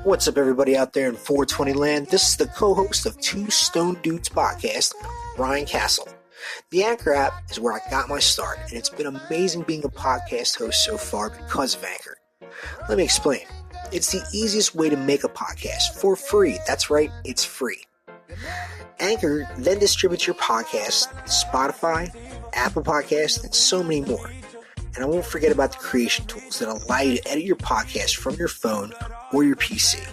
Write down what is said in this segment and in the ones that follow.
What's up, everybody out there in 420 land? This is the co-host of Two Stone Dudes podcast, Ryan Castle. The Anchor app is where I got my start, and it's been amazing being a podcast host so far because of Anchor. Let me explain. It's the easiest way to make a podcast for free. That's right, it's free. Anchor then distributes your podcast to Spotify, Apple Podcasts, and so many more. And I won't forget about the creation tools that allow you to edit your podcast from your phone or your PC.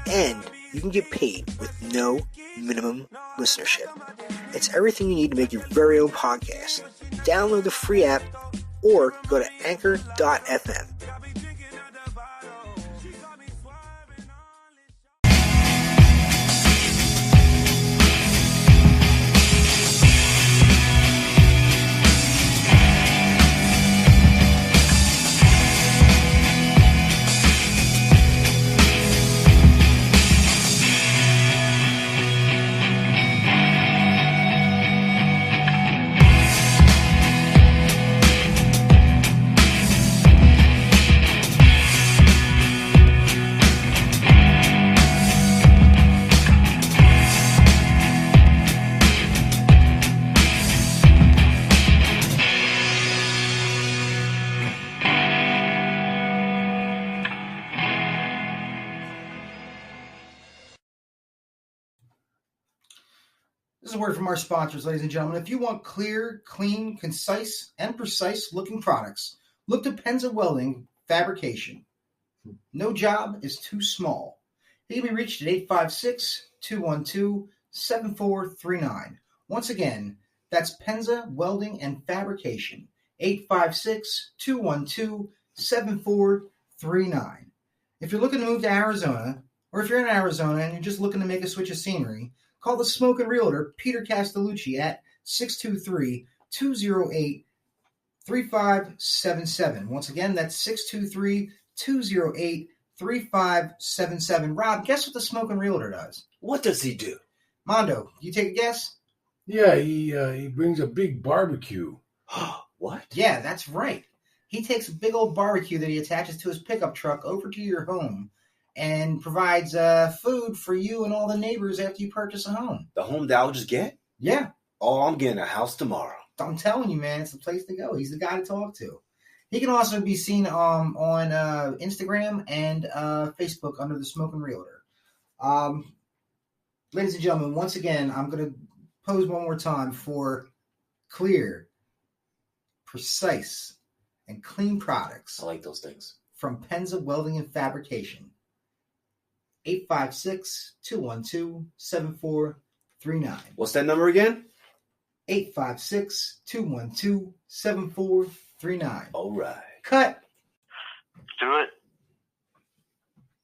And you can get paid with no minimum listenership. It's everything you need to make your very own podcast. Download the free app or go to anchor.fm. This is a word from our sponsors, ladies and gentlemen. If you want clear, clean, concise, and precise-looking products, look to Penza Welding Fabrication. No job is too small. They can be reached at 856-212-7439. Once again, that's Penza Welding and Fabrication, 856-212-7439. If you're looking to move to Arizona, or if you're in Arizona and you're just looking to make a switch of scenery, call the Smoking Realtor, Peter Castellucci, at 623-208-3577. Once again, that's 623-208-3577. Rob, guess what the Smoking Realtor does? What does he do? Mondo, you take a guess? Yeah, he brings a big barbecue. What? Yeah, that's right. He takes a big old barbecue that he attaches to his pickup truck over to your home and provides food for you and all the neighbors after you purchase a home. The home that I'll just get? Yeah. Oh, I'm getting a house tomorrow. I'm telling you, man, it's the place to go. He's the guy to talk to. He can also be seen on Instagram and Facebook under the Smoking Realtor. Ladies and gentlemen, once again, I'm going to pose one more time for clear, precise, and clean products. I like those things. From Penza Welding and Fabrication. 856-212-7439. What's that number again? 856-212-7439. All right. Cut. Do it.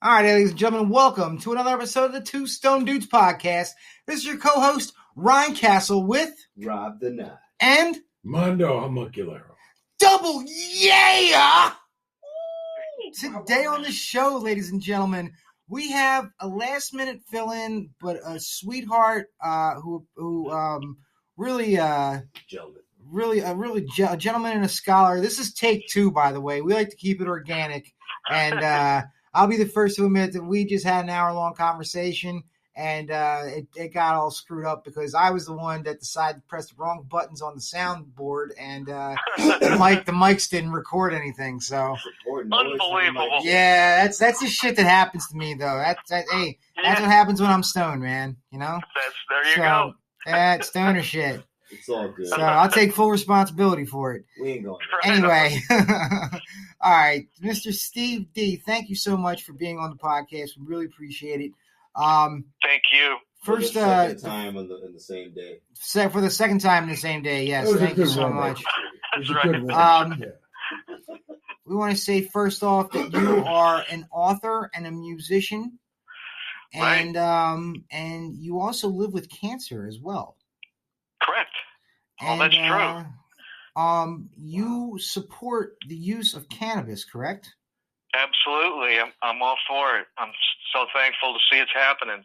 All right, ladies and gentlemen, welcome to another episode of the Two Stone Dudes podcast. This is your co-host, Ryan Castle, with Rob the Knot. And Mondo Homunculero. Double yeah! Today on the show, ladies and gentlemen, we have a last-minute fill-in, but a sweetheart who really Gentleman. a gentleman and a scholar. This is take two, by the way. We like to keep it organic, and I'll be the first to admit that we just had an hour-long conversation, and it got all screwed up because I was the one that decided to press the wrong buttons on the soundboard, and the mics didn't record anything. So Unbelievable. yeah, that's the shit that happens to me, though. That's what happens when I'm stoned, man. You know. There you go. That's stoner shit. It's all good. So I'll take full responsibility for it. We ain't going. Anyway, all right, Mr. Steve D, thank you so much for being on the podcast. We really appreciate it. Thank you. First, for the second time in the same day. For the second time in the same day, yes. Thank you so much. That's right. We want to say first off that you are an author and a musician, and and you also live with cancer as well. Correct. Oh, that's true. You support the use of cannabis, correct? Absolutely. I'm all for it. I'm so thankful to see it's happening.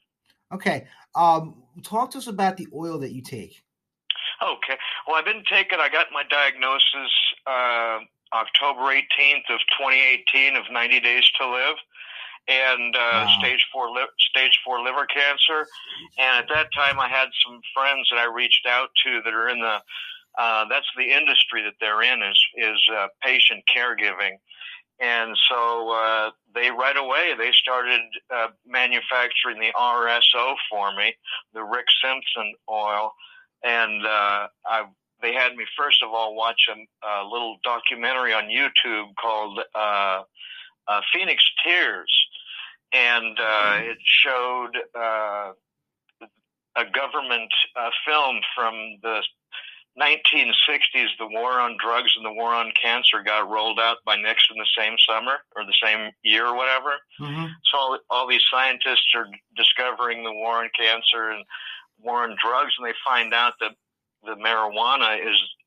Okay. Talk to us about the oil that you take. Okay. Well, I've been taking, I got my diagnosis October 18th of 2018 of 90 Days to Live. and stage 4 liver cancer. And at that time, I had some friends that I reached out to that are in the that's the industry that they're in is patient caregiving. And so they right away they started manufacturing the RSO for me, the Rick Simpson oil, and they had me first of all watch a little documentary on YouTube called Phoenix Tears, and it showed a government film from the 1960s. The war on drugs and the war on cancer got rolled out by Nixon the same summer or the same year or whatever. Mm-hmm. So all these scientists are discovering the war on cancer and war on drugs, and they find out that the marijuana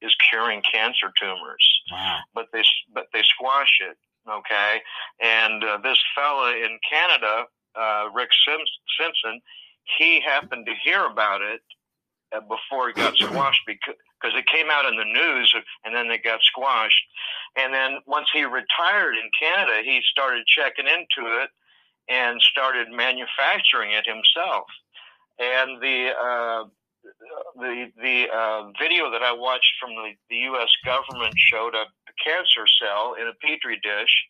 is curing cancer tumors. Wow. But they squash it. Okay. And this fella in Canada, Rick Simpson, he happened to hear about it before it got squashed because it came out in the news and then it got squashed. And then once he retired in Canada, he started checking into it and started manufacturing it himself. And the video that I watched from the U.S. government showed a cancer cell in a petri dish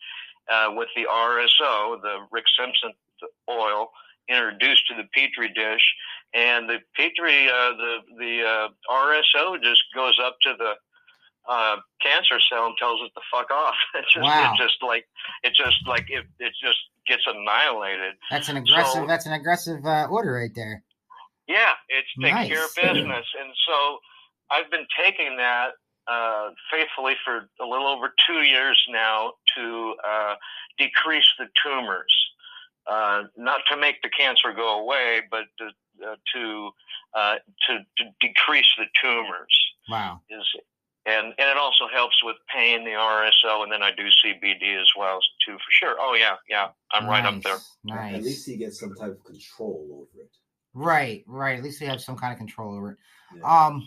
with the RSO, the Rick Simpson oil, introduced to the petri dish, and the petri the RSO just goes up to the cancer cell and tells it to fuck off. It just gets annihilated. That's an aggressive order right there. Yeah, it's taking Nice. care of business. And so I've been taking that faithfully for a little over 2 years now to decrease the tumors. Not to make the cancer go away, but to decrease the tumors. Wow. And it also helps with pain, the RSO, and then I do CBD as well too, for sure. Oh yeah, I'm right up there. Nice. At least he gets some type of control over it. Right. At least they have some kind of control over it. Yeah.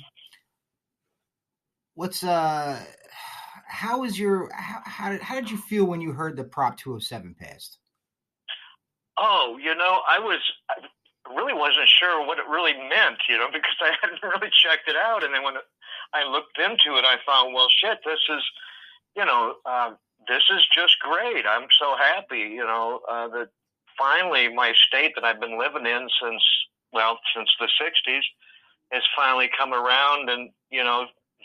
How did you feel when you heard the Prop 207 passed? Oh, I really wasn't sure what it really meant, because I hadn't really checked it out. And then when I looked into it, I thought, well, shit, this is just great. I'm so happy, that finally my state that I've been living in since the 60s has finally come around and,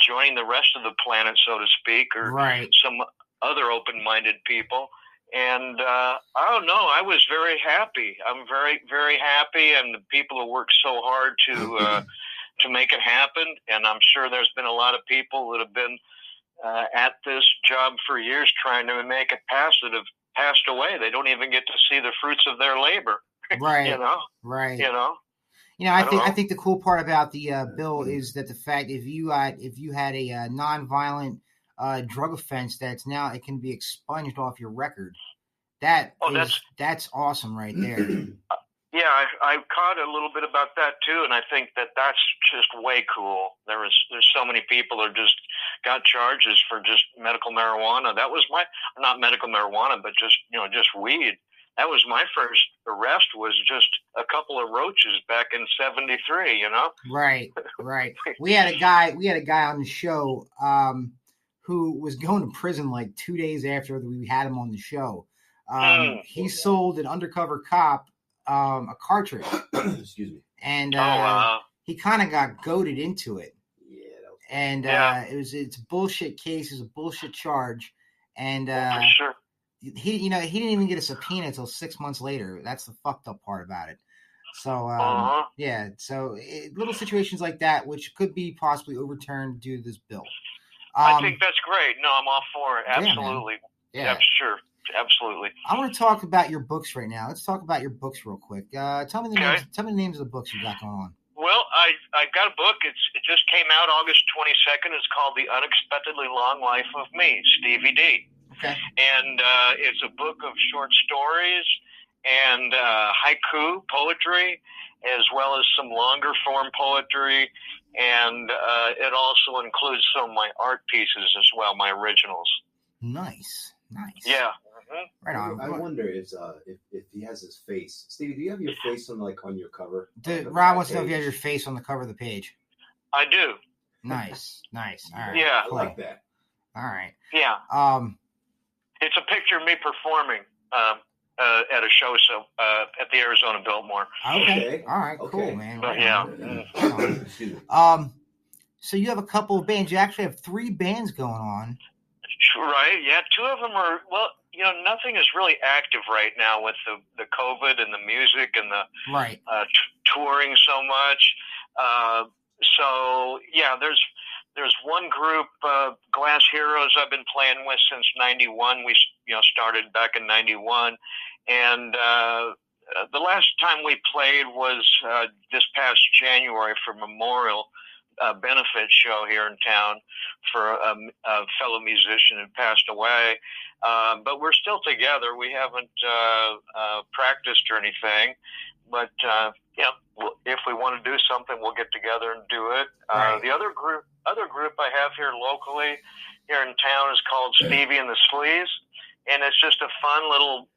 joining the rest of the planet, so to speak, or right. some other open-minded people. And I don't know, I was very happy. I'm very, very happy, and the people who worked so hard to make it happen. And I'm sure there's been a lot of people that have been at this job for years trying to make it pass that have passed away. They don't even get to see the fruits of their labor. Right. Right. I think the cool part about the bill is that the fact if you had a nonviolent drug offense that's now it can be expunged off your record. That's awesome right there. Yeah, I caught a little bit about that too, and I think that's just way cool. There's so many people that just got charges for just medical marijuana. That was not medical marijuana, but just weed. That was my first arrest. Was just a couple of roaches back in '73. Right. We had a guy on the show who was going to prison like 2 days after we had him on the show. He sold an undercover cop a cartridge. Excuse me. And he kind of got goaded into it. Yeah. It's a bullshit case. It's a bullshit charge. And for sure. he didn't even get a subpoena until 6 months later. That's the fucked up part about it. So yeah. So little situations like that, which could be possibly overturned due to this bill. I think that's great. No, I'm all for it. Absolutely. Yeah, sure. Absolutely. I want to talk about your books right now. Let's talk about your books real quick. Tell me the names of the books you got going on. Well, I got a book. It just came out August 22nd. It's called The Unexpectedly Long Life of Me, Stevie D. Okay. And it's a book of short stories and haiku poetry, as well as some longer form poetry. And it also includes some of my art pieces as well, my originals. Nice. Yeah. Right on. I wonder if he has his face. Stevie, do you have your face on your cover? Ron wants to know if you have your face on the cover of the page. I do. Nice. All right. Yeah. I like that. All right. Yeah. It's a picture of me performing at a show at the Arizona Biltmore. Okay. All right. Cool, Okay. man. But Right yeah. on. Excuse me. So you have a couple of bands. You actually have 3 bands going on. Right. Yeah. 2 of them are, well, nothing is really active right now with the COVID and the music and the Right. Touring so much. So yeah, there's one group, Glass Heroes, I've been playing with since '91. We started back in '91, and the last time we played was this past January for Memorial benefit show here in town for a fellow musician who passed away. But we're still together. We haven't practiced or anything, but if we want to do something, we'll get together and do it. Right. The other group I have here locally, here in town, is called Stevie and the Sleaze, and it's just a fun little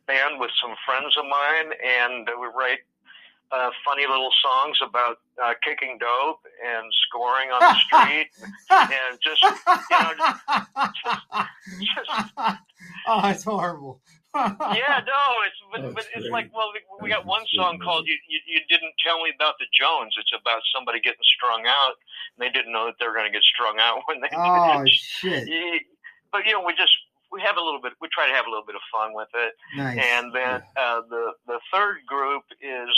band with some friends of mine, and we write funny little songs about kicking dope and scoring on the street, and just oh, it's horrible. Yeah, no, but it's like, well, we got one song called "You Didn't Tell Me About the Jones." It's about somebody getting strung out, and they didn't know that they were going to get strung out when they oh did. Shit! But we have a little bit. We try to have a little bit of fun with it. Nice. And then the third group is,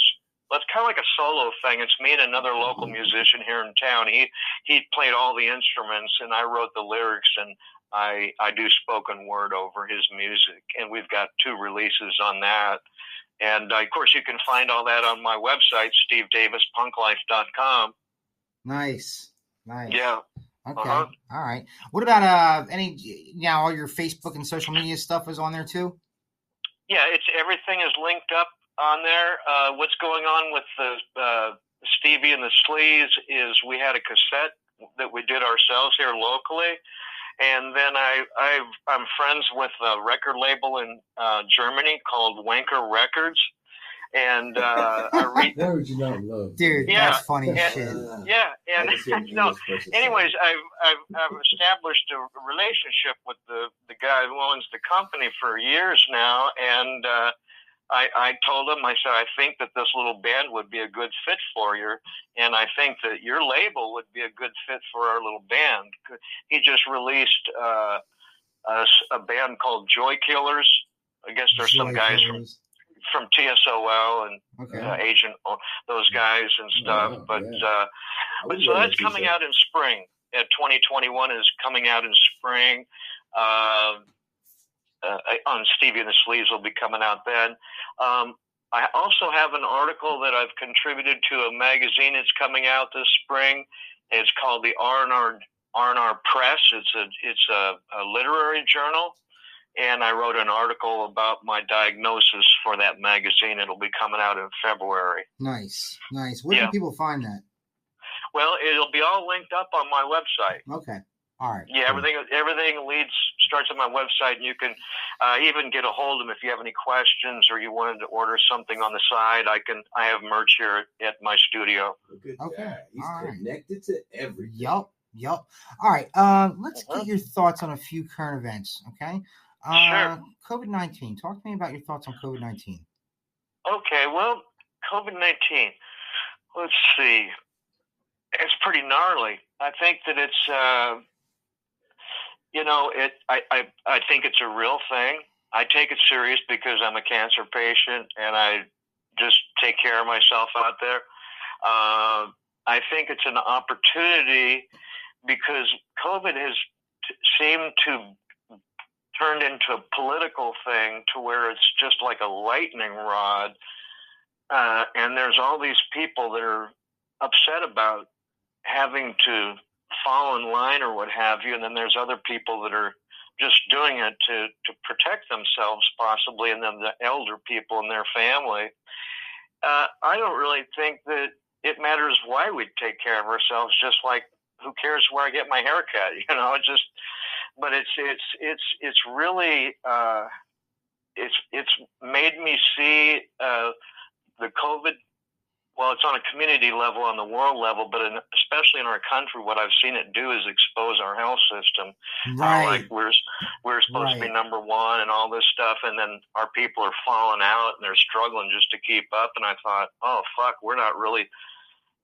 well, it's kind of like a solo thing. It's me and another local musician here in town. He played all the instruments, and I wrote the lyrics, and I do spoken word over his music. And we've got 2 releases on that. And, of course, you can find all that on my website, stevedavispunklife.com. Nice. Yeah. Okay. All right. What about all your Facebook and social media stuff is on there too? Yeah, everything is linked up on there. What's going on with the Stevie and the Sleaze is we had a cassette that we did ourselves here locally, and then I'm friends with a record label in Germany called Wanker Records, and Why would you not love? Dude, that's funny as shit. Yeah, and anyways, I've established a relationship with the guy who owns the company for years now, and I told him, I said, I think that this little band would be a good fit for you, and I think that your label would be a good fit for our little band. He just released a band called Joy Killers. I guess there's some guys from TSOL and Agent, those guys and stuff. But so that's coming out in spring. 2021 is coming out in spring. On Stevie and the Sleaze will be coming out then. I also have an article that I've contributed to a magazine that's coming out this spring. It's called the R&R Press. It's a literary journal, and I wrote an article about my diagnosis for that magazine. It'll be coming out in February. Nice. Where can people find that? Well, it'll be all linked up on my website. Okay. All right. Yeah, everything starts on my website, and you can even get a hold of them if you have any questions or you wanted to order something on the side. I have merch here at my studio. Okay. He's connected to everything. Yup. All right. Let's get your thoughts on a few current events. Okay. Sure. COVID-19. Talk to me about your thoughts on COVID-19. Okay. Well, COVID-19. Let's see. It's pretty gnarly. I think that it's. I think it's a real thing. I take it serious because I'm a cancer patient and I just take care of myself out there. I think it's an opportunity because COVID has seemed to turned into a political thing to where it's just like a lightning rod. And there's all these people that are upset about having to fall in line or what have you, and then there's other people that are just doing it to protect themselves possibly, and then the elder people in their family. I don't really think that it matters why we take care of ourselves, just like who cares where I get my hair cut, but it's really it's made me see the COVID. Well, it's on a community level, on the world level, but especially in our country, what I've seen it do is expose our health system. Right. Like we're supposed to be number one and all this stuff, and then our people are falling out and they're struggling just to keep up. And I thought, oh fuck, we're not really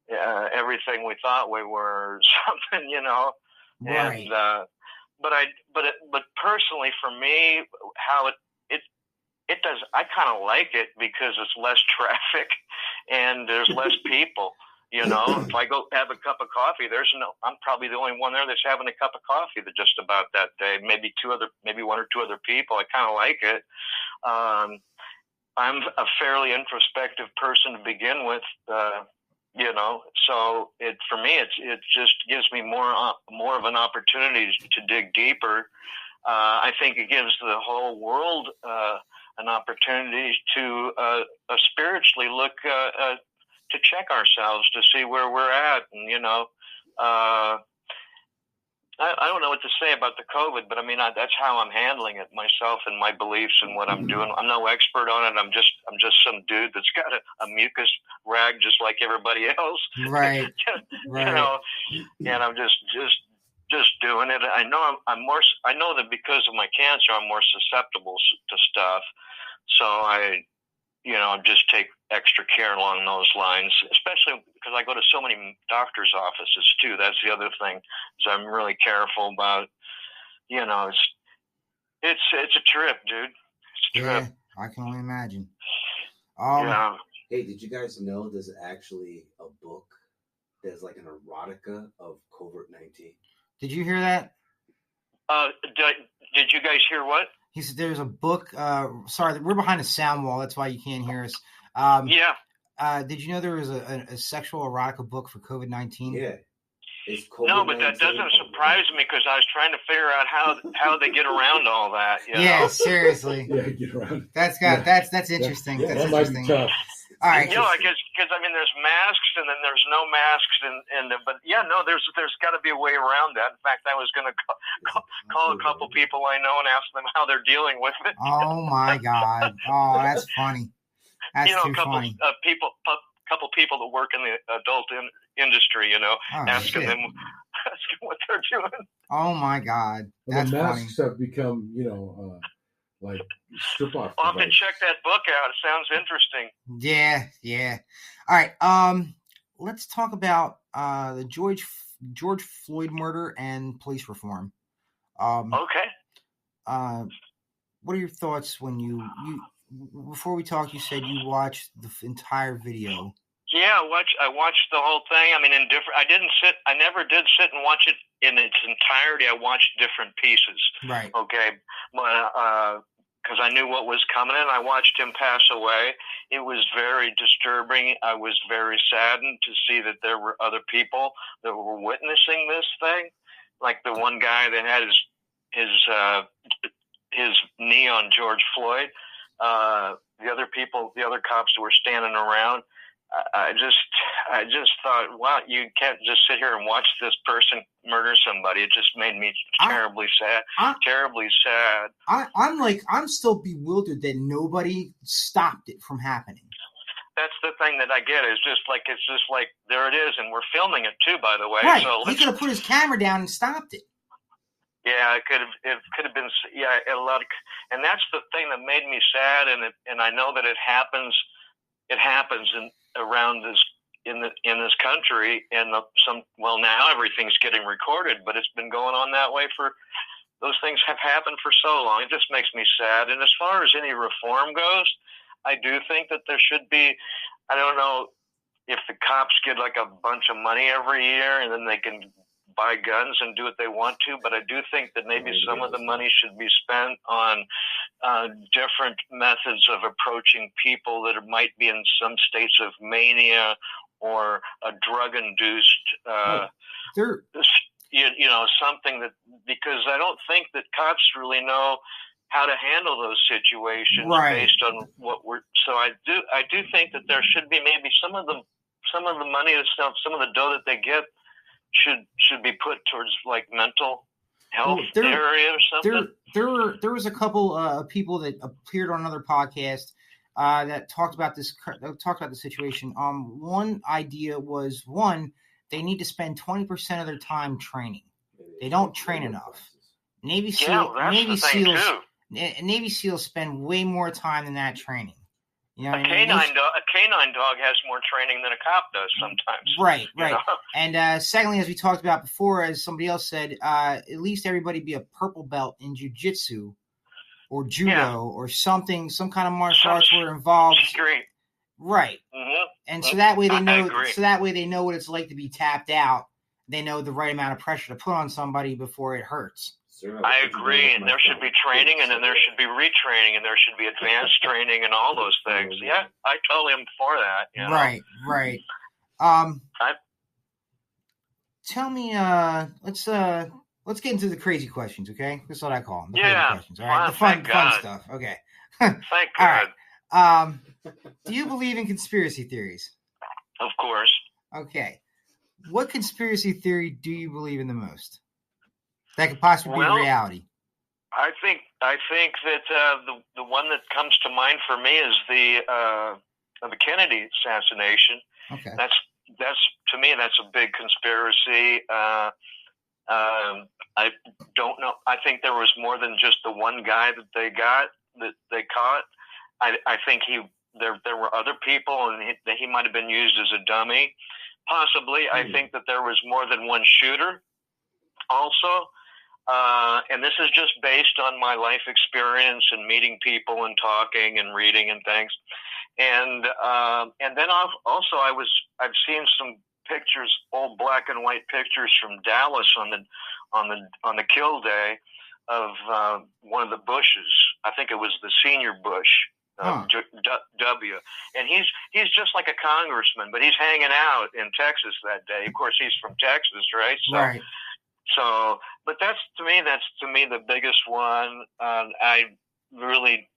everything we thought we were, something, you know. Right. And but personally, for me, how it does, I kind of like it because it's less traffic and there's less people. You know, if I go have a cup of coffee, I'm probably the only one there that's having a cup of coffee just about that day. Maybe one or two other people. I kind of like it. I'm a fairly introspective person to begin with, you know, so for me, it just gives me more of an opportunity to dig deeper. I think it gives the whole world an opportunity to spiritually look to check ourselves to see where we're at, and you know, I don't know what to say about the COVID, but I mean that's how I'm handling it myself and my beliefs and what I'm doing. I'm no expert on it. I'm just some dude that's got a mucus rag just like everybody else, right? You know, and I'm just doing it. I know I know that because of my cancer, I'm more susceptible to stuff. So I just take extra care along those lines, especially because I go to so many doctors' offices too. That's the other thing, is I'm really careful about, you know, it's a trip, dude. It's a trip. Yeah, I can only imagine. Yeah. Hey, did you guys know there's actually a book that's like an erotica of COVID-19? Did you hear that? Did you guys hear what? He said there's a book. Sorry, we're behind a sound wall. That's why you can't hear us. Yeah. Did you know there was a sexual erotica book for COVID-19? Yeah. No, but that doesn't surprise me because I was trying to figure out how they get around all that. You know? Seriously. Yeah, get around. That's interesting. Yeah, That's that might be interesting. tough. All right. You know, I guess because I mean, there's masks and then there's no masks, but yeah, no, there's got to be a way around that. In fact, I was going to call a couple people I know and ask them how they're dealing with it. Oh my God! Oh, that's funny. That's too funny. Couple people that work in the adult industry, you know, asking them what they're doing. Oh my God, that's the funny. masks have become, you know, like strip off. I'll have to check that book out. It sounds interesting. Yeah. All right. Let's talk about the George Floyd murder and police reform. Okay. What are your thoughts when you before we talk? You said you watched the entire video. Yeah, I watched the whole thing. I mean, I never did sit and watch it in its entirety. I watched different pieces. Right. Okay. Because I knew what was coming, and I watched him pass away. It was very disturbing. I was very saddened to see that there were other people that were witnessing this thing, like the one guy that had his knee on George Floyd. The other cops that were standing around. I just thought, wow, you can't just sit here and watch this person murder somebody. It just made me terribly sad. I'm still bewildered that nobody stopped it from happening. That's the thing that I get. It's just like there it is, and we're filming it too, by the way. Right. So he could have put his camera down and stopped it. Yeah, it could have been. Yeah, and that's the thing that made me sad. And I know that it happens. It happens around this in this country, and now everything's getting recorded, but it's been going on that way for. Those things have happened for so long. It just makes me sad. And as far as any reform goes, I do think that there should be. I don't know if the cops get like a bunch of money every year, and then they can buy guns and do what they want to, but I do think that maybe some of the money should be spent on different methods of approaching people that might be in some states of mania or a drug-induced, something that, because I don't think that cops really know how to handle those situations based on what we're. So I do think that there should be maybe some of the money, some of the dough that they get should be put towards like mental health area or something? There was a couple of people that appeared on another podcast that talked about the situation. One idea was they need to spend 20% of their time training. They don't train enough. Navy SEALs spend way more time than that training. You know, a canine dog has more training than a cop does sometimes. Right. You know? And secondly, as we talked about before, as somebody else said, at least everybody be a purple belt in jiu-jitsu or judo or something, some kind of martial arts where involved. Street. Right. Mm-hmm. And so that way they know. So that way they know what it's like to be tapped out. They know the right amount of pressure to put on somebody before it hurts. I agree, and there should be training, and then there should be retraining, and there should be advanced training, and all those things. Yeah, I totally am for that. You know? Right. Tell me, let's get into the crazy questions, okay? That's what I call them. Crazy questions. All right, the fun stuff. Okay. Thank God. All right. Do you believe in conspiracy theories? Of course. Okay. What conspiracy theory do you believe in the most? That could possibly be reality. I think that the one that comes to mind for me is the Kennedy assassination. Okay. That's to me that's a big conspiracy. I don't know. I think there was more than just the one guy that they caught. I think there were other people, and he might have been used as a dummy. Possibly. I think that there was more than one shooter also. And this is just based on my life experience and meeting people and talking and reading and things. And then also I've seen some pictures, old black and white pictures from Dallas on the kill day of one of the Bushes. I think it was the senior Bush. W. And he's just like a congressman, but he's hanging out in Texas that day. Of course, he's from Texas, right? Right. So, but that's to me the biggest one. I really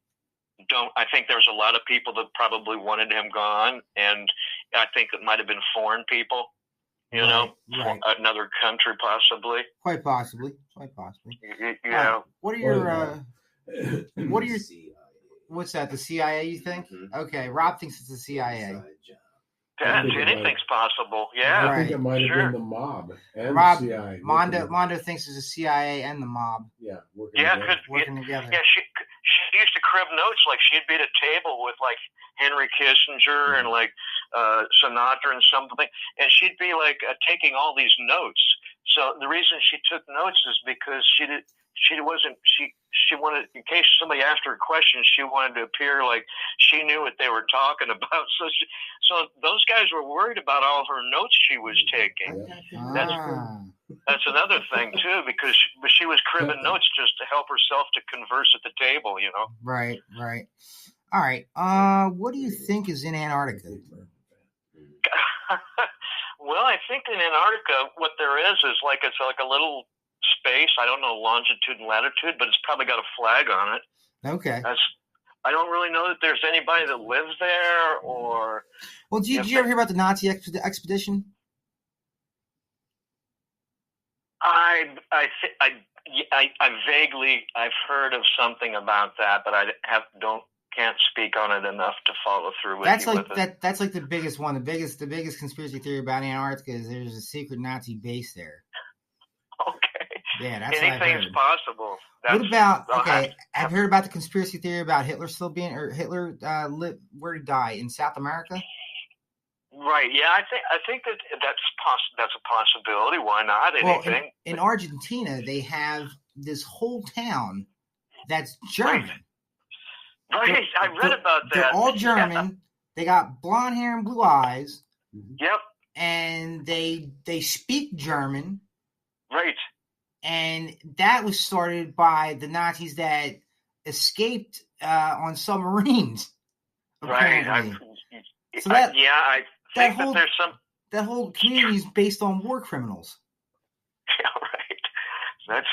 don't. I think there's a lot of people that probably wanted him gone, and I think it might have been foreign people. You know, from another country, possibly. Quite possibly. Yeah. What are your What's that? The CIA? You think? Mm-hmm. Okay, Rob thinks it's the CIA. Anything's possible. Yeah, I think it might have been the mob and Rob, the CIA. Mondo thinks it's the CIA and the mob. Yeah, working together. Yeah, she used to crib notes. Like she'd be at a table with like Henry Kissinger and like Sinatra and something, and she'd be like taking all these notes. So the reason she took notes is because she wanted, in case somebody asked her a question, she wanted to appear like she knew what they were talking about. So those guys were worried about all her notes she was taking. That's another thing too, because she was cribbing notes just to help herself to converse at the table, you know. Right. All right. What do you think is in Antarctica? Well, I think in Antarctica, what there is like it's like a little space. I don't know longitude and latitude, but it's probably got a flag on it. Okay. I don't really know that there's anybody that lives there, or. Well, did you ever hear about the Nazi expedition? I vaguely I've heard of something about that, but I can't speak on it enough to follow through with it. That's like the biggest one. The biggest conspiracy theory about Antarctica is there's a secret Nazi base there. Okay. Yeah, that's anything's possible. What about have you heard about the conspiracy theory about Hitler still being Hitler where to die in South America? Right. Yeah, I think that's a possibility. Why not? Anything. Well, in Argentina, they have this whole town that's German. Right. I read about that. They're all German. Yeah. They got blonde hair and blue eyes. Yep. And they speak German. Right. And that was started by the Nazis that escaped on submarines. Apparently. Right. I think that there's some. That whole community is based on war criminals. Yeah, right.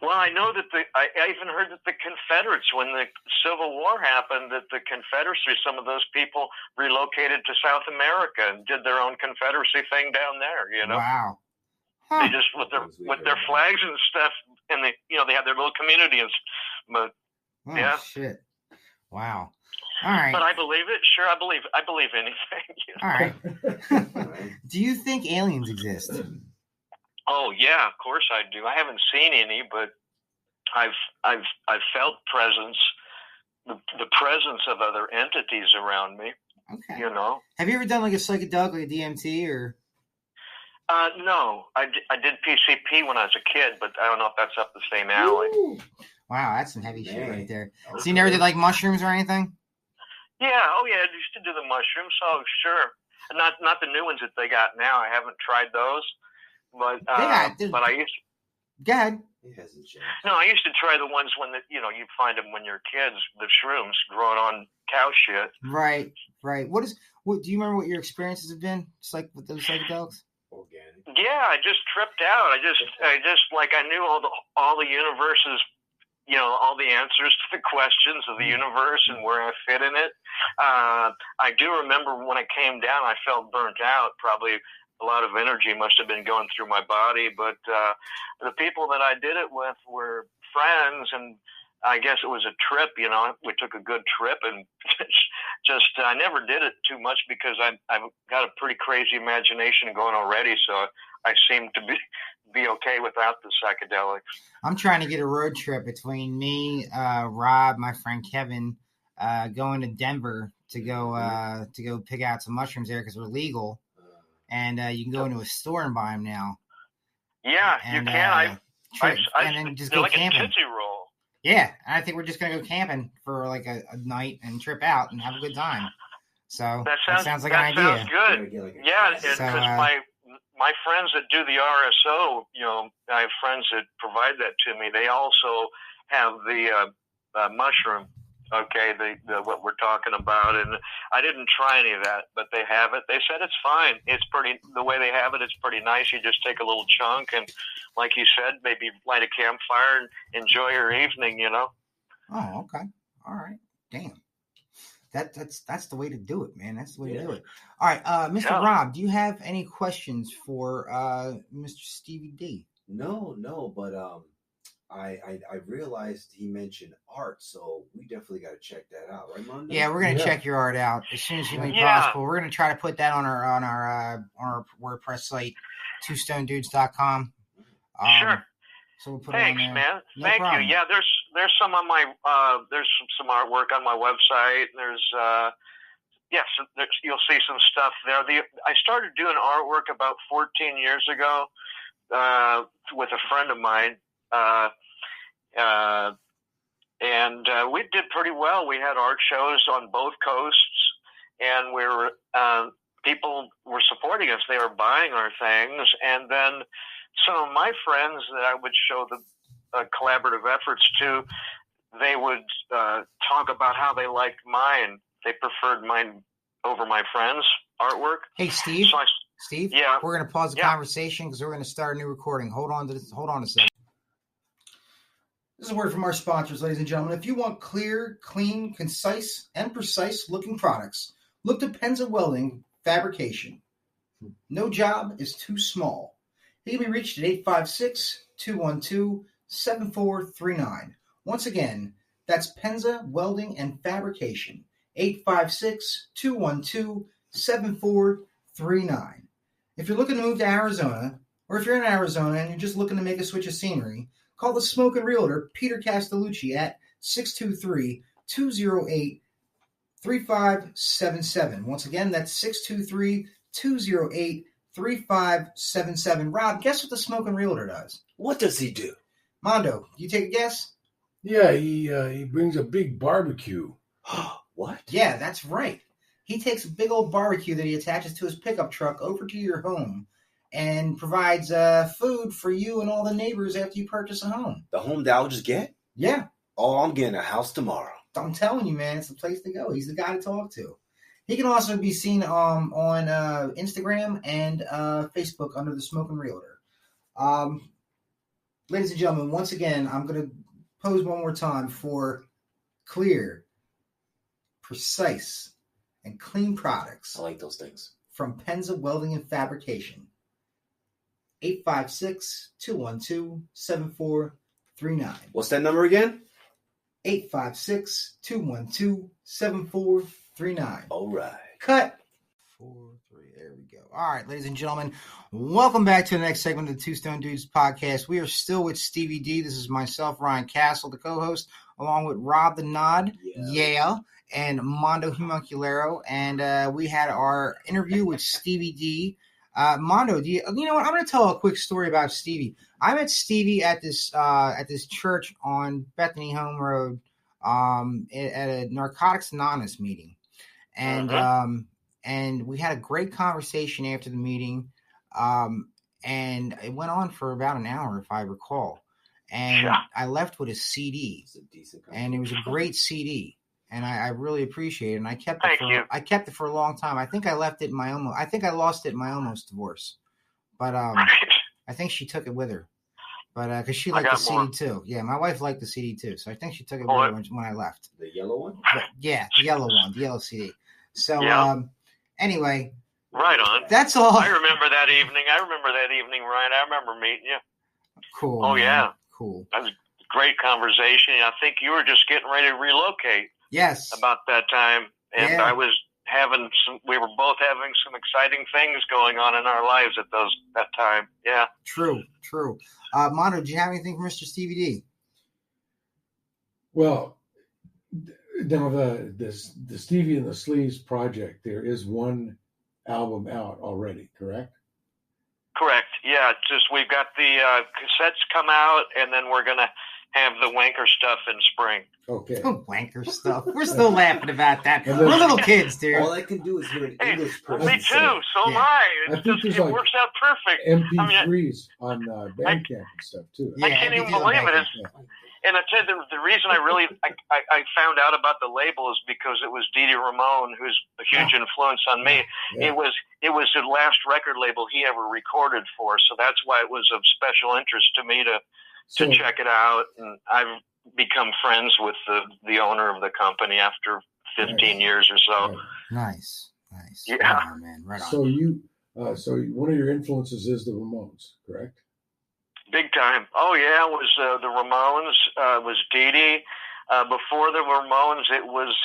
I know that I even heard that the Confederates, when the Civil War happened, that the Confederacy, some of those people relocated to South America and did their own Confederacy thing down there. You know. Wow. They just with their flags and stuff and they have their little communities. But yeah, shit, wow. All right, but I believe it. Sure, I believe anything. All right. Do you think aliens exist? Oh yeah, of course I do. I haven't seen any, but I've felt presence, the presence of other entities around me. Okay. Have you ever done like a psychedelic, like a DMT, or? No, I did PCP when I was a kid, but I don't know if that's up the same alley. Ooh. Wow, that's some heavy shit right there. Okay. So you never did like mushrooms or anything? Yeah. Oh yeah, I used to do the mushrooms. Oh sure. Not the new ones that they got now. I haven't tried those, but but I used. Go ahead. It hasn't changed. No, I used to try the ones when you find them when you're kids, the shrooms growing on cow shit. Right. What do you remember what your experiences have been? Just like with those psychedelics? Organic. Yeah, I just tripped out. I just like I knew all the universes, all the answers to the questions of the universe and where I fit in it. I do remember when I came down, I felt burnt out. Probably a lot of energy must have been going through my body, but the people that I did it with were friends, and I guess it was a trip. We took a good trip, and just I never did it too much because I've got a pretty crazy imagination going already, so I seem to be okay without the psychedelics. I'm trying to get a road trip between me, Rob, my friend Kevin, going to Denver to go pick out some mushrooms there because we're legal. And you can go into a store and buy them now. Yeah, and, you can. And then just go like camping. A Tootsie Roll. Yeah, I think we're just going to go camping for like a night and trip out and have a good time. So that sounds like an idea. That sounds good. Yeah, because my friends that do the RSO, I have friends that provide that to me. They also have the mushroom. Okay, the what we're talking about, and I didn't try any of that, but they have it. They said it's fine. It's pretty. The way they have it, it's pretty nice. You just take a little chunk, and like you said, maybe light a campfire and enjoy your evening. Oh, okay, all right. Damn, that's the way to do it, man. That's the way to do it. All right, Mr. Rob, do you have any questions for Mr. Stevie D? No, but I realized he mentioned art, so we definitely got to check that out, right, Mondo? Yeah, we're gonna check your art out as soon as humanly possible. We're gonna try to put that on our WordPress site, twostonedudes.com. Sure. So we'll put Thanks, it on there. man. No Thank problem. you. Yeah, there's some on my there's some artwork on my website. There's you'll see some stuff there. I started doing artwork about 14 years ago with a friend of mine. And we did pretty well. We had art shows on both coasts, and people were supporting us. They were buying our things, and then some of my friends that I would show the collaborative efforts to, they would talk about how they liked mine. They preferred mine over my friends' artwork. Hey, Steve. Steve. Yeah. We're going to pause the conversation because we're going to start a new recording. Hold on a second. This is a word from our sponsors, ladies and gentlemen. If you want clear, clean, concise, and precise-looking products, look to Penza Welding Fabrication. No job is too small. He can be reached at 856-212-7439. Once again, that's Penza Welding and Fabrication, 856-212-7439. If you're looking to move to Arizona, or if you're in Arizona and you're just looking to make a switch of scenery, call the Smoking Realtor, Peter Castellucci, at 623-208-3577. Once again, that's 623-208-3577. Rob, guess what the Smoking Realtor does? What does he do? Mondo, you take a guess? Yeah, he brings a big barbecue. What? Yeah, that's right. He takes a big old barbecue that he attaches to his pickup truck over to your home and provides food for you and all the neighbors after you purchase a home. The home that I'll just get? Yeah. Oh, I'm getting a house tomorrow. I'm telling you, man, it's the place to go. He's the guy to talk to. He can also be seen on Instagram and Facebook under the Smoking Realtor. Ladies and gentlemen, once again, I'm going to pose one more time for clear, precise, and clean products. I like those things. From Penza Welding and Fabrication. 856-212-7439. What's that number again? 856-212-7439. All right. Cut. 4-3. There we go. All right, ladies and gentlemen, welcome back to the next segment of the Two Stone Dudes podcast. We are still with Stevie D. This is myself, Ryan Castle, the co-host, along with Rob the Nod, and Mondo Humunculero. And we had our interview with Stevie D. Mondo, you know what? I'm going to tell a quick story about Stevie. I met Stevie at this church on Bethany Home Road at a Narcotics Anonymous meeting. And and we had a great conversation after the meeting. And it went on for about an hour, if I recall. And I left with a CD. And it was a great CD. And I really appreciate it. And I kept it I kept it for a long time. I think I left it in my I think I lost it in my almost divorce. But I think she took it with her. But because she liked the CD too. Yeah, my wife liked the CD too. So I think she took it with her when I left. The yellow one? But, yeah, the yellow one, the yellow CD. So anyway. Right on. That's all. I remember that evening, Ryan. I remember meeting you. Cool. Oh, man. Yeah. Cool. That was a great conversation. I think you were just getting ready to relocate. Yes. About that time. And I was we were both having some exciting things going on in our lives at that time. Yeah. True. Mondo, do you have anything for Mr. Stevie D? Well, now the Stevie and the Sleeves project, there is one album out already, correct? Correct. Yeah, we've got the cassettes come out, and then we're gonna have the wanker stuff in spring. Okay. Wanker stuff. We're still laughing about that. We're little kids, dude. All I can do is hear an English person. Me too. So am I. It works out perfect. MP3s on Bandcamp and stuff too. I can't even believe it. And I tell you, the reason I found out about the label is because it was Didi Ramon, who's a huge influence on me. Yeah. It was the last record label he ever recorded for, so that's why it was of special interest to me to check it out. And I've become friends with the owner of the company after 15 years or so. Nice. Yeah, right on, man. Right on. So so one of your influences is the Ramones, correct? Big time. Oh yeah, it was the Ramones. It was Dee Dee. Before the Ramones, it was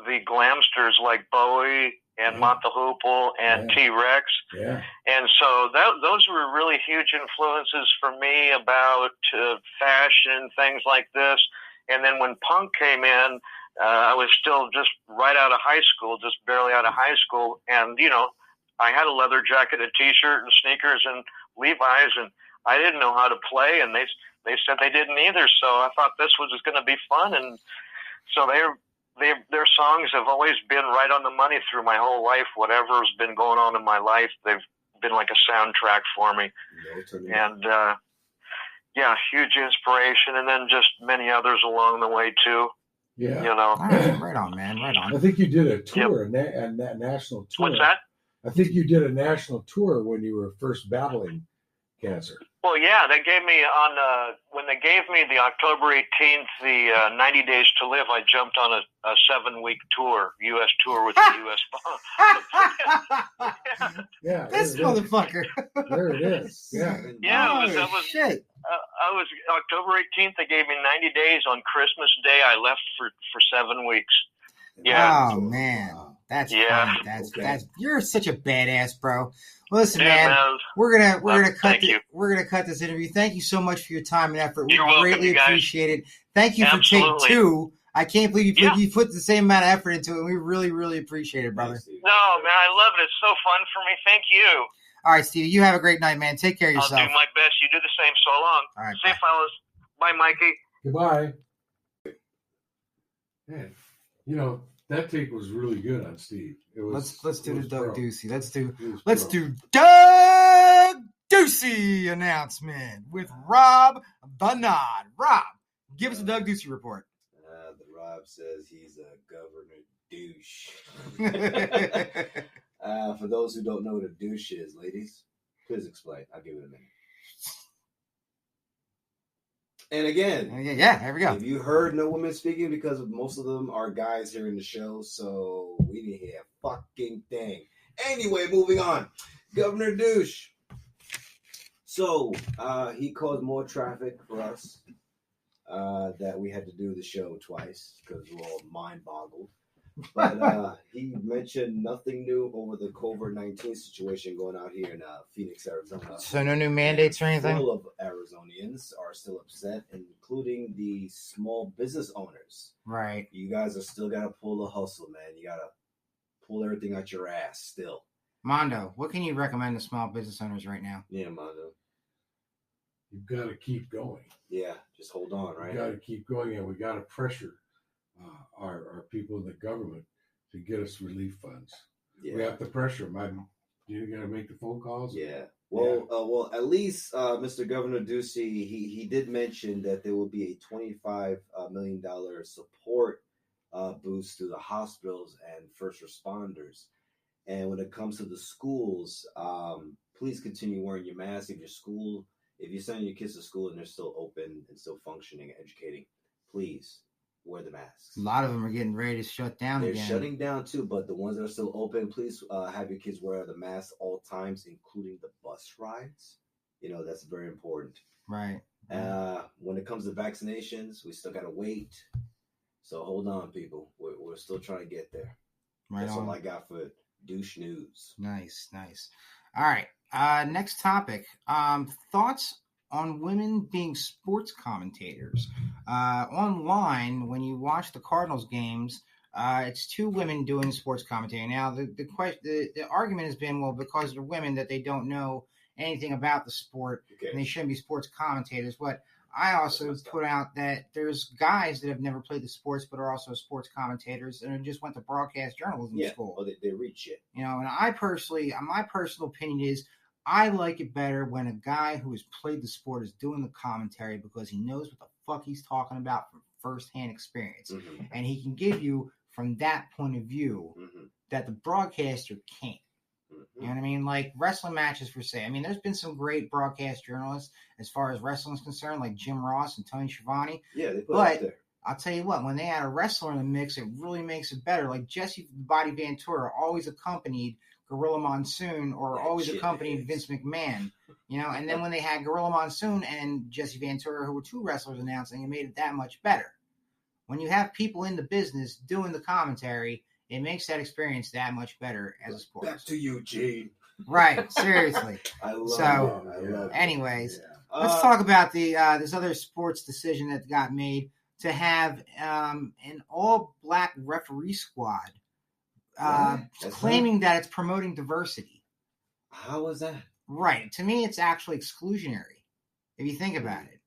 the glamsters like Bowie and Mott the Hoople and T-Rex. Yeah. And so those were really huge influences for me about fashion, things like this. And then when punk came in, I was still just right out of high school, just barely out of high school. And, I had a leather jacket, a T-shirt, and sneakers and Levi's, and I didn't know how to play, and they said they didn't either. So I thought this was going to be fun, and so their songs have always been right on the money through my whole life. Whatever's been going on in my life, they've been like a soundtrack for me. And huge inspiration, and then just many others along the way too. Yeah, right on, man, right on. I think you did a tour, a national tour. What's that? I think you did a national tour when you were first battling cancer. Well, yeah, they gave me when they gave me the October 18th, the 90 Days to Live, I jumped on a 7-week tour, U.S. tour with the U.S. Yeah, this motherfucker. There it is. Yeah. Yeah, that was shit. I was October 18th. They gave me 90 days. On Christmas Day, I left for 7 weeks. Yeah. Oh man, that's fun. That's you're such a badass, bro. Well, listen, man, we're gonna cut this interview. Thank you so much for your time and effort. We greatly appreciate it. Thank you for Take Two. I can't believe you put the same amount of effort into it. We really, really appreciate it, brother. No, man, I love it. It's so fun for me. Thank you. All right, Stevie, you have a great night, man. Take care of yourself. I'll do my best. You do the same. So long. All right, see you, fellas. Bye, Mikey. Goodbye. Man, that take was really good on Steve. It was, let's do the Doug Doucy. Let's do Doug Doucy announcement with Rob the Nod. Rob, give us a Doug Doucy report. The Rob says he's a governor douche. For those who don't know what a douche is, ladies, please explain. I'll give it a minute. And again, there we go. Have you heard no women speaking? Because most of them are guys here in the show, so we didn't hear a fucking thing. Anyway, moving on. Governor Douche. So he caused more traffic for us. that we had to do the show twice because we're all mind-boggled. But he mentioned nothing new over the COVID-19 situation going out here in Phoenix, Arizona. So no new mandates or anything? Full of Arizonians are still upset, including the small business owners. Right. You guys are still got to pull the hustle, man. You got to pull everything out your ass still. Mondo, what can you recommend to small business owners right now? Yeah, Mondo. You've got to keep going. Yeah, just hold on, right? We got to keep going, and we got to pressure our people in the government to get us relief funds. Yeah. We have to pressure them. You got to make the phone calls. Yeah. Well, at least Mr. Governor Doucy, he did mention that there will be a $25 million support boost to the hospitals and first responders. And when it comes to the schools, please continue wearing your mask. If you're sending your kids to school and they're still open and still functioning and educating, please wear the masks. A lot of them are getting ready to shut down They're again. shutting down too, but the ones that are still open, please have your kids wear the mask all times, including the bus rides. That's very important. Right. When it comes to vaccinations, we still got to wait. So hold on, people. We're still trying to get there. Right. That's on. all I got for douche news. Nice. All right. Next topic. Thoughts on women being sports commentators. Online, when you watch the Cardinals games, it's two women doing sports commentating. Now, the argument has been, well, because they're women, that they don't know anything about the sport, and they shouldn't be sports commentators. But I also put out that there's guys that have never played the sports but are also sports commentators and just went to broadcast journalism school. Well, they read shit. And my personal opinion is, I like it better when a guy who has played the sport is doing the commentary because he knows what the fuck he's talking about from firsthand experience. Mm-hmm. And he can give you from that point of view that the broadcaster can't. Mm-hmm. You know what I mean? Like wrestling matches, per se. I mean, there's been some great broadcast journalists as far as wrestling is concerned, like Jim Ross and Tony Schiavone. Yeah, they put it out there. I'll tell you what, when they add a wrestler in the mix, it really makes it better. Like Jesse the Body Ventura always accompanied Gorilla Monsoon or always accompanied Vince McMahon, and then when they had Gorilla Monsoon and Jesse Ventura, who were two wrestlers announcing, it made it that much better. When you have people in the business doing the commentary, it makes that experience that much better as a sport. Back to you, Gene. Right, seriously. I love it. Anyways, let's talk about the this other sports decision that got made to have an all-black referee squad. Claiming that it's promoting diversity. How is that? Right. To me, it's actually exclusionary, if you think about it.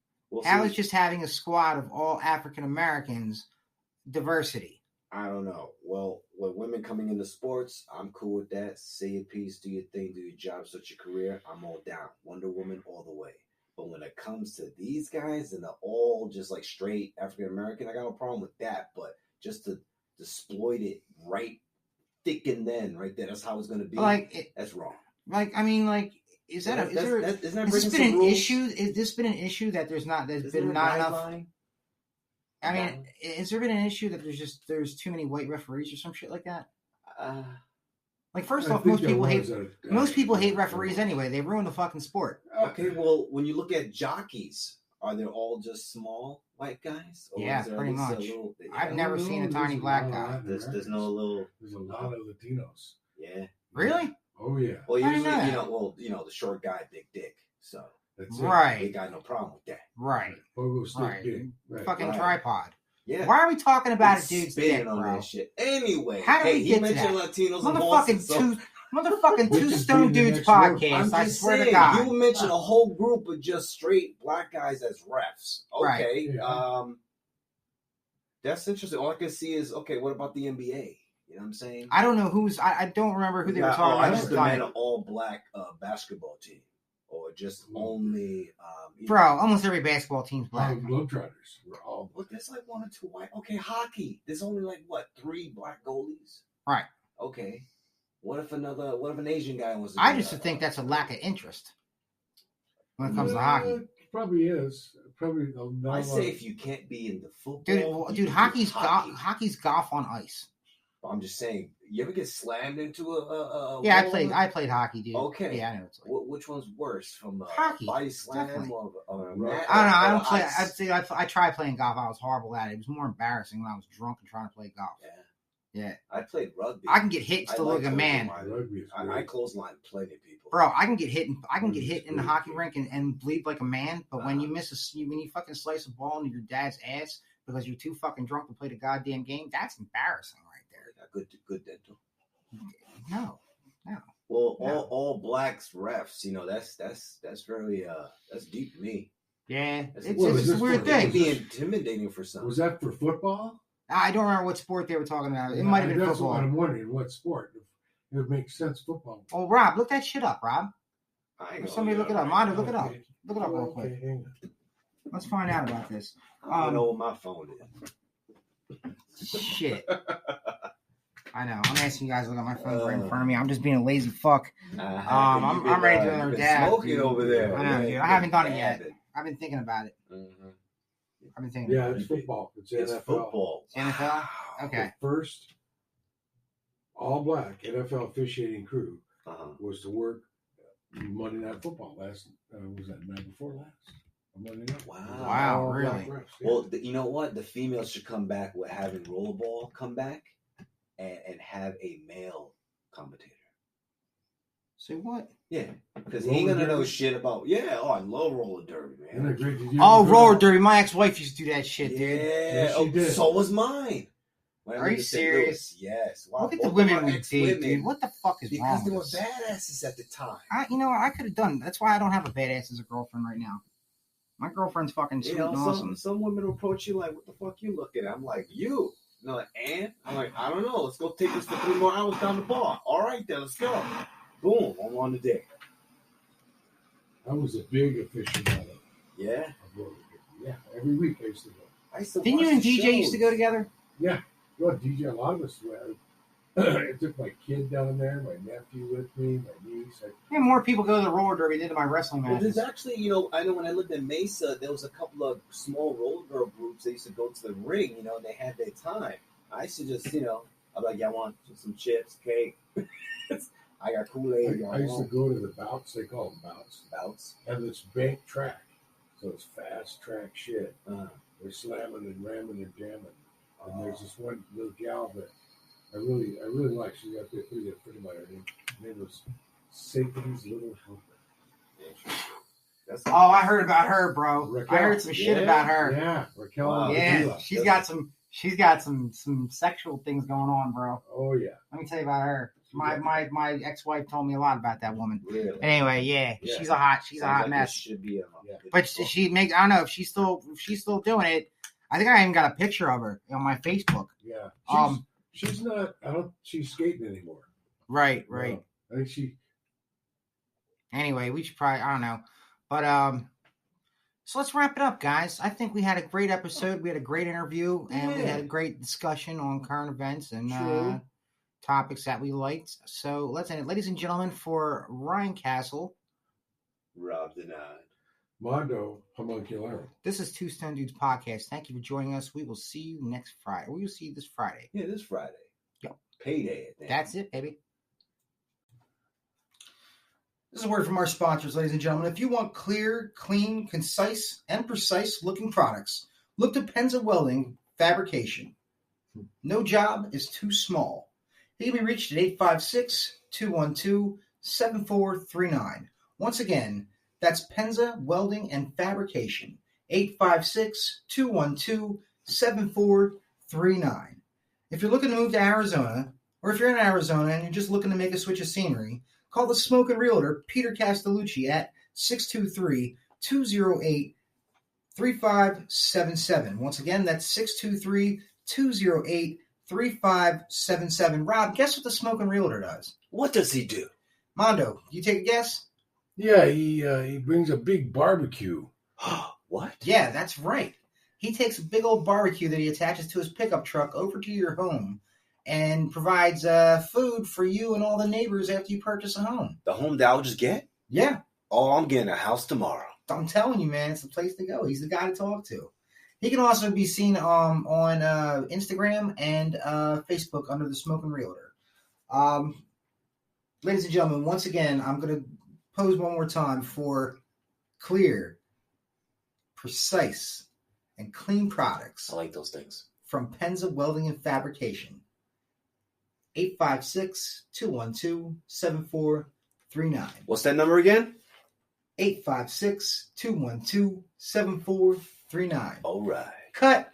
How is just having a squad of all African Americans diversity? I don't know. Well, with women coming into sports, I'm cool with that. Say your piece, do your thing, do your job, start your career. I'm all down. Wonder Woman all the way. But when it comes to these guys and they're all just like straight African American, I got no problem with that. But just to exploit it right thick and then right there, that's how it's going to be. That's wrong. Is this been an issue? Has this been an issue that there's not enough? I mean, has there been an issue that there's too many white referees or some shit like that? First off, most people hate referees anyway. They ruin the fucking sport. Okay, well, when you look at jockeys, are they all just small white guys? Or yeah, pretty much. I've never seen a tiny black guy. There's no little. There's a lot of Latinos. Yeah. Really? Oh yeah. Well, usually, the short guy, big dick. So that's it. Right. They got no problem with that. Right. Pogo stick right. dick. Right. Fucking tripod. Yeah. Why are we talking about a dude's dick, on bro? that shit. Anyway, how do we get to that? Latinos Motherfucking two Stone Dudes podcast. I swear to God. You mentioned a whole group of just straight black guys as refs. Okay. Right. That's interesting. All I can see is, what about the NBA? You know what I'm saying? I don't know I don't remember who they were talking about. I just meant an all-black basketball team. Or just only... almost every basketball team's black. Globetrotters. We're all... Well, there's like one or two white... Okay, hockey. There's only 3 black goalies? Right. Okay. What if an Asian guy wants to... I just think that's a lack of interest when it comes to hockey. Probably is. I say if you can't be in the football... Dude, hockey's golf on ice. I'm just saying, You ever get slammed into a Yeah, wall? I played hockey, dude. Okay. Yeah, I know. It's like. Which one's worse, from a Hockey, body slam definitely. or a Right. mat? I don't know. I or don't play. ice? I tried playing golf. I was horrible at it. It was more embarrassing when I was drunk and trying to play golf. Yeah. I played rugby. I can get hit and still look like a man. Rugby is I great. clothesline plenty of people. Bro, I can get hit in the great, hockey yeah. rink and bleed like a man. But when you when you fucking slice a ball into your dad's ass because you're too fucking drunk to play the goddamn game, that's embarrassing right there. Got good dental. No. Well, No. all blacks refs, that's very that's deep to me. Yeah, That's it's Well, a is weird this It thing. can be intimidating for some. Was that for football? I don't remember what sport they were talking about. It might have been That's football. what I'm wondering. What sport? It would make sense. Football. Oh, Rob, look that shit up, Rob. I know, Somebody look it up. Mondo, look it up. Look it up real quick. Okay, hang on. Let's find out about this. I don't know what my phone is. Shit. I know. I'm asking you guys to look at my phone right in front of me. I'm just being a lazy fuck. I'm ready to do another dab. Smoking dude. over there. I know, man. dude. I haven't done it yet. Dabbing. I've been thinking about it. Mhm. I've been thinking Yeah, about it's football. It's It's NFL. football. it. NFL? Okay. The first all-black NFL officiating crew Uh-huh. was to work Monday Night Football last. Was that night before last? Monday night. Wow. All really? black refs, yeah. Well, you know what? The females should come back with having rollerball come back and have a male commentator. Say what? Yeah, because he ain't gonna Roller know derby? shit about. Yeah, I love roller derby, Isn't man. that great? Did you Oh, ever go roller out- derby. My ex-wife used to do that shit, dude. Yeah, Yes, she did. so was mine. When I Are lived you in St. serious? Louis, yes. Wow, Look at the both of women our we date, ex-women, dude. What the fuck is because wrong they with were us? badasses at the time. You know what? I could have done. That's why I don't have a badass as a girlfriend right now. My girlfriend's fucking sweet and awesome. Some women will approach you like, "What the fuck you looking at?" I'm like, "You." No, like, and I'm like, "I don't know. Let's go take this for 3 more hours down the bar." All right, then let's go. Boom, I'm on the day. I was a big aficionado. Yeah, Of roller derby. Yeah, every week I used to go. I used to Didn't watch you and the DJ used to go shows. together? Well, DJ, a lot of us went. I took my kid down there, my nephew with me, my niece. Yeah, more people go to the roller derby than to my wrestling Well, matches. there's actually, I know when I lived in Mesa, there was a couple of small roller girl groups. They used to go to the ring, and they had their time. I used to just, I'm like, "Yeah, I want some chips, cake." I got Kool-Aid. I used to go to the bouts. They call them bouts. Bouts. And it's bank track, so it's fast track shit. Uh, They're slamming and ramming and jamming. And there's this one little gal that I really like. She got there pretty good friend of mine. Her name was Satan's Little Helper. that's Oh, I heard about her, bro. Raquel. I heard some shit Yeah, about her. Yeah, Raquel. Wow. Yeah, Avila. she's got some sexual things going on, bro. Oh yeah. Let me tell you about her. My ex-wife told me a lot about that woman. Really. Anyway, yeah, Yeah. she's a hot Sounds like mess. this should be But I don't know if she's still doing it. I think I even got a picture of her on my Facebook. Yeah. She's not. I don't. She's skating anymore. Right. No. I think she. Anyway, we should probably, I don't know. But so let's wrap it up, guys. I think we had a great episode. We had a great interview, and we Yeah. had a great discussion on current events and True. topics that we liked. So let's end it. Ladies and gentlemen, for Ryan Castle, Rob denied. Mondo Homuncularium. this is Two Stone Dudes Podcast. Thank you for joining us. We will see you next Friday. We will see you this Friday. Yeah, this Friday. Yep. Payday. Man. That's it, baby. This is a word from our sponsors, ladies and gentlemen. If you want clear, clean, concise, and precise looking products, look to Penza Welding Fabrication. No job is too small. He can be reached at 856-212-7439. Once again, that's Penza Welding and Fabrication. 856-212-7439. If you're looking to move to Arizona, or if you're in Arizona and you're just looking to make a switch of scenery, call the Smoking Realtor, Peter Castellucci, at 623-208-3577. Once again, that's 623-208-3577. Rob, guess what the Smoking Realtor does? What does he do? Mondo, you take a guess? Yeah, he brings a big barbecue. What? Yeah, that's right. He takes a big old barbecue that he attaches to his pickup truck over to your home and provides food for you and all the neighbors after you purchase a home. The home that I'll just get? Yeah, Oh, I'm getting a house tomorrow. I'm telling you, man, it's the place to go. He's the guy to talk to. He can also be seen on Instagram and Facebook under the Smoking Realtor. Ladies and gentlemen, once again, I'm going to pose one more time for clear, precise, and clean products. I like those things. From Penza Welding and Fabrication. 856-212-7439. What's that number again? 856-212-7439. All right. Cut.